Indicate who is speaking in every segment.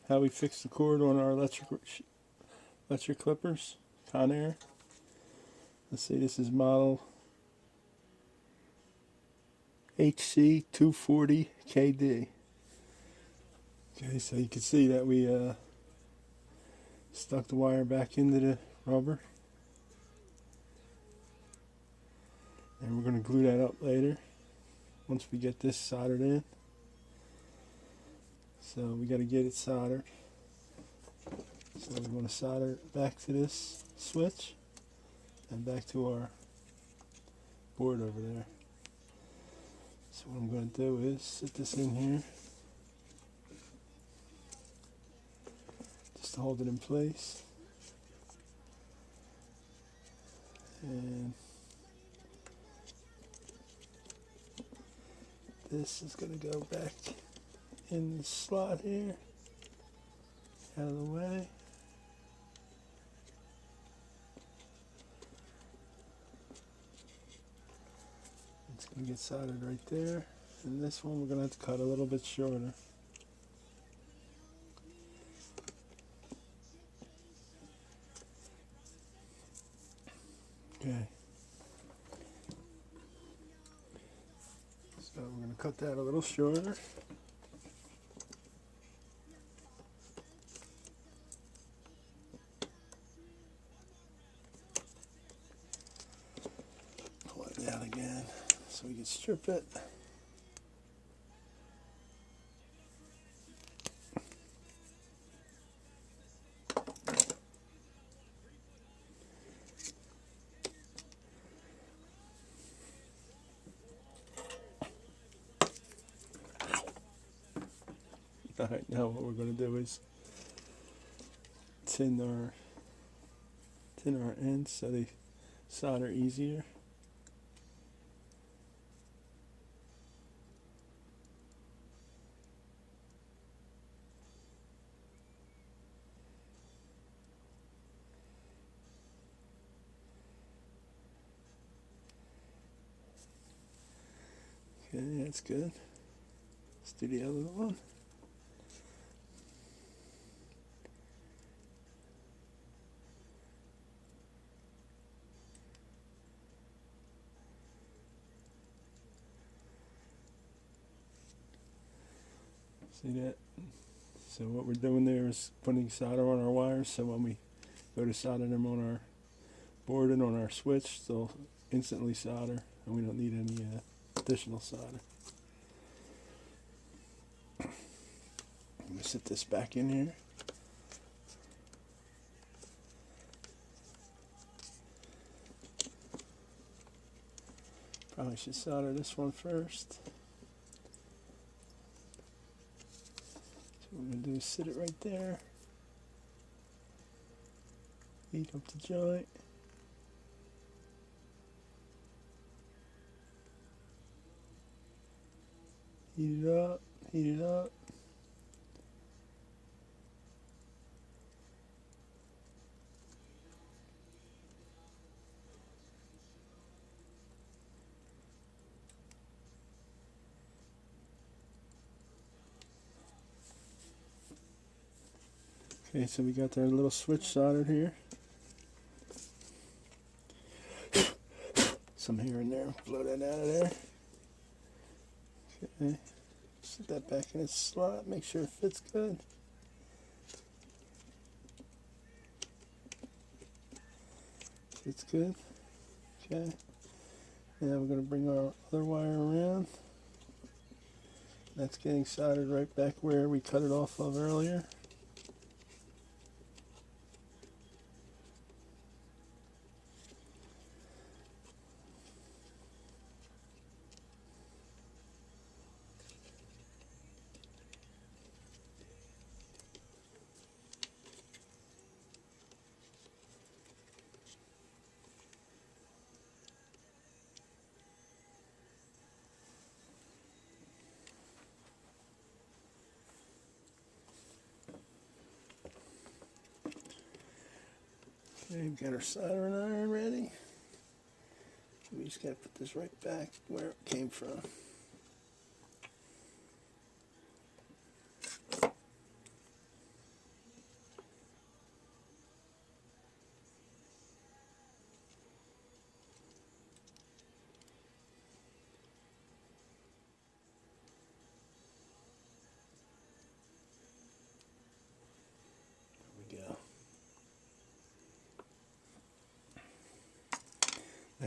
Speaker 1: how we fix the cord on our electric clippers, Conair. Let's see, this is model hc240kd. Okay, so you can see that we stuck the wire back into the rubber, and we're going to glue that up later once we get this soldered in. So we got to get it soldered. So we want to solder it back to this switch and back to our board over there. So what I'm going to do is sit this in here just to hold it in place, and this is going to go back in the slot here, out of the way. It's going to get soldered right there, and this one we're going to have to cut a little bit shorter. Okay. So we're going to cut that a little shorter. Pull it down again so we can strip it. Alright, now what we're going to do is tin our ends so they solder easier. Okay, that's good. Let's do the other one. See that? So what we're doing there is putting solder on our wires, so when we go to solder them on our board and on our switch, they'll instantly solder, and we don't need any additional solder. I'm going to sit this back in here. Probably should solder this one first. What we're going to do is sit it right there, heat up the joint, heat it up, heat it up. Okay, so we got our little switch soldered here. Some here and there, blow that out of there. Okay, set that back in its slot, make sure it fits good. Fits good. Okay, now we're going to bring our other wire around. That's getting soldered right back where we cut it off of earlier. Okay, we've got our soldering iron ready. We just got to put this right back where it came from.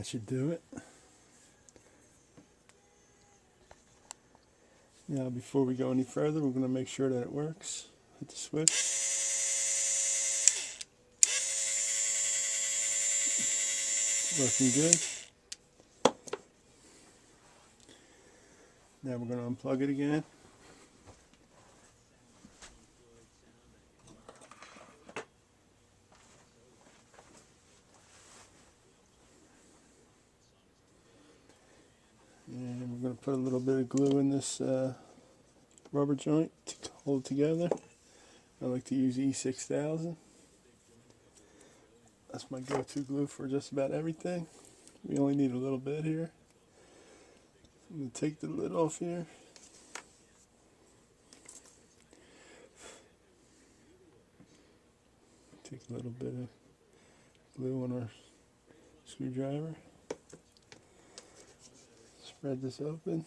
Speaker 1: That should do it. Now before we go any further, we're going to make sure that it works. Hit the switch. Working good. Now we're going to unplug it again. And we're going to put a little bit of glue in this rubber joint to hold it together. I like to use E6000. That's my go-to glue for just about everything. We only need a little bit here. I'm going to take the lid off here. Take a little bit of glue on our screwdriver. Spread this open.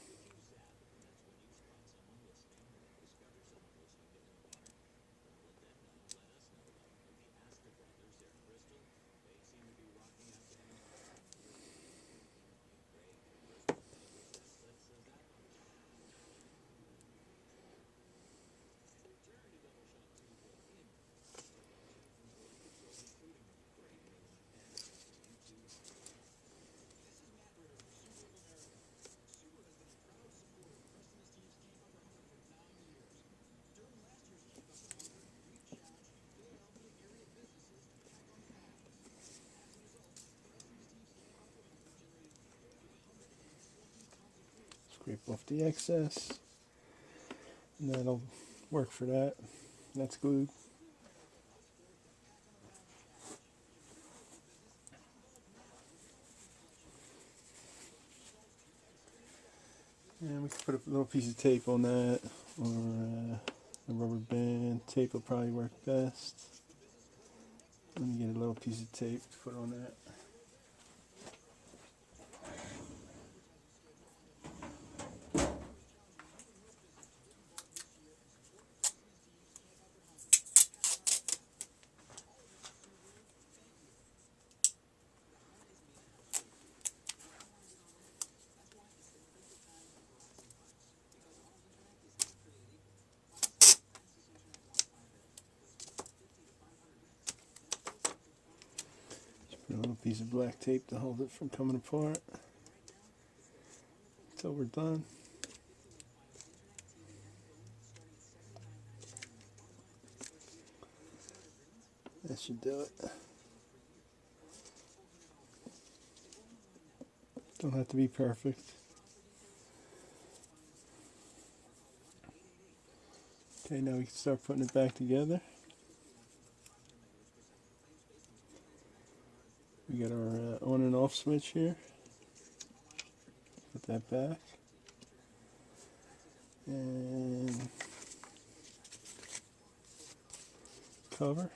Speaker 1: Scrape off the excess, and that'll work for that. That's glued. And we can put a little piece of tape on that, or a rubber band. Tape will probably work best. Let me get a little piece of tape to put on that. Put a little piece of black tape to hold it from coming apart until we're done. That should do it. Don't have to be perfect. Okay, now we can start putting it back together. We got our on and off switch here. Put that back. And cover.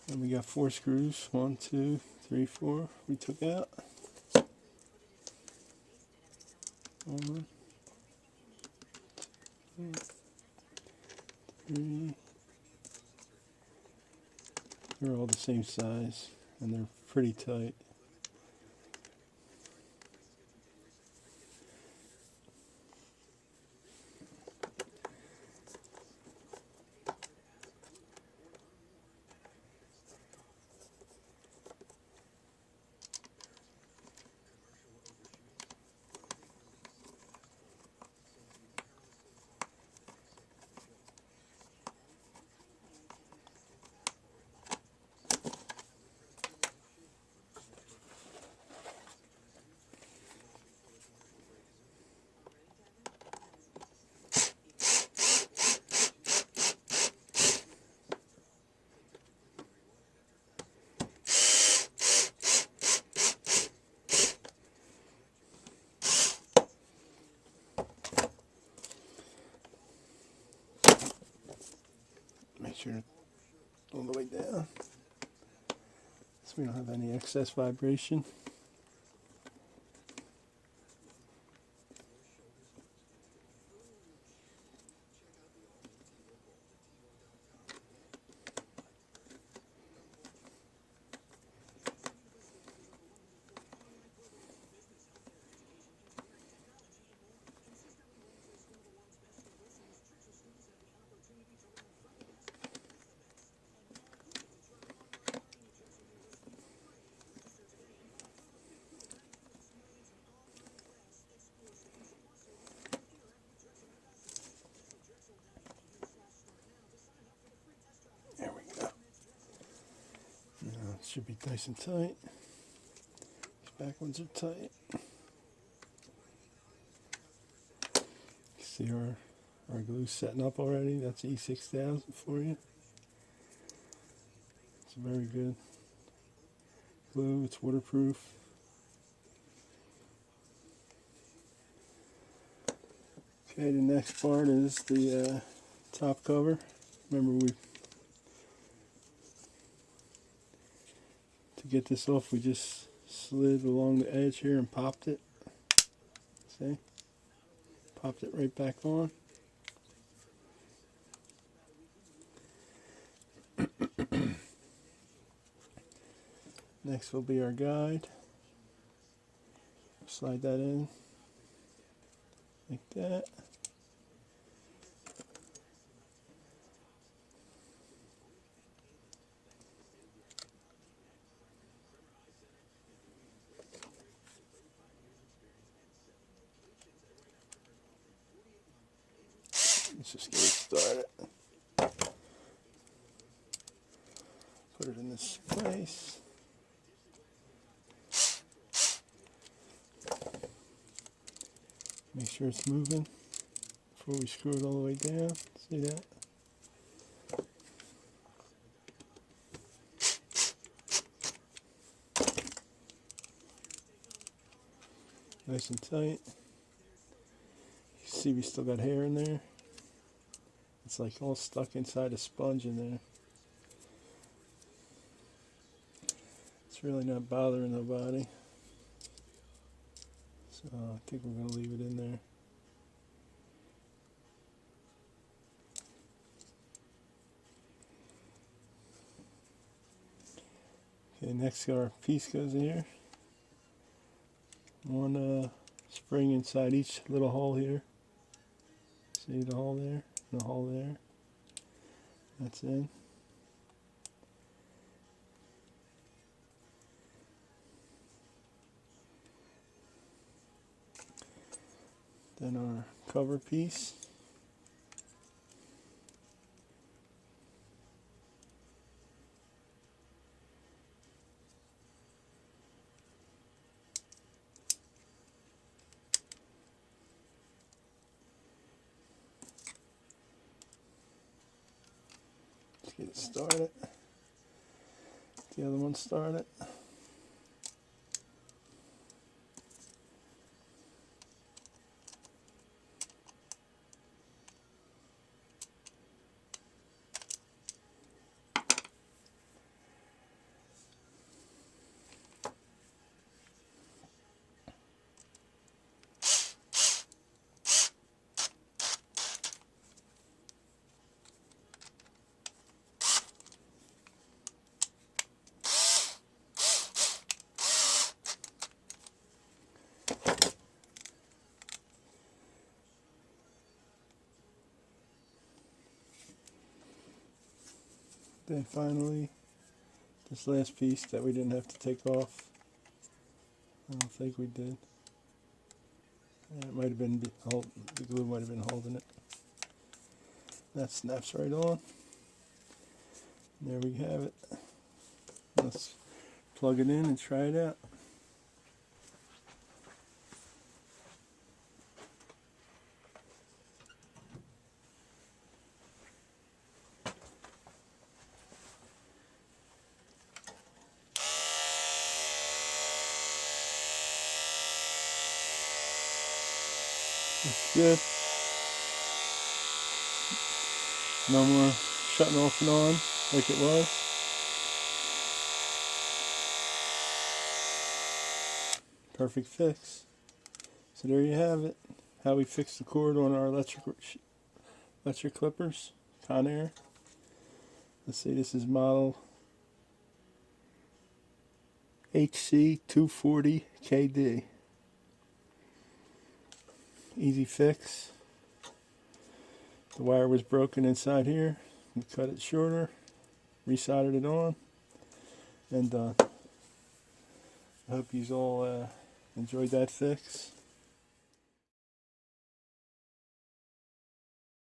Speaker 1: And we got 4 screws. 1, 2, 3, 4. We took out. 1, 2, 3. They're all the same size, and they're pretty tight. Make sure it's all the way down so we don't have any excess vibration. Should be nice and tight. These back ones are tight. See our glue setting up already. That's E6000 for you. It's a very good glue. It's waterproof. Okay, the next part is the top cover. Remember, to get this off, we just slid along the edge here and popped it. See? Popped it right back on. Next will be our guide. Slide that in like that. Let's just get it started. Put it in this place. Make sure it's moving before we screw it all the way down. See that? Nice and tight. You see we still got hair in there. It's like all stuck inside a sponge in there. It's really not bothering nobody. So I think we're going to leave it in there. Okay, next our piece goes in here. One spring inside each little hole here. See the hole there? The hole there. That's in. Then our cover piece. Let's get it started. The other one started. Then finally, this last piece that we didn't have to take off. I don't think we did. It might have been the glue might have been holding it. That snaps right on. There we have it. Let's plug it in and try it out. It's good. No more shutting off and on like it was. Perfect fix. So there you have it. How we fix the cord on our electric clippers, Conair. Let's see, this is model hc240kd. Easy fix. The wire was broken inside here. We cut it shorter, resoldered it on, and done. I hope you all enjoyed that fix.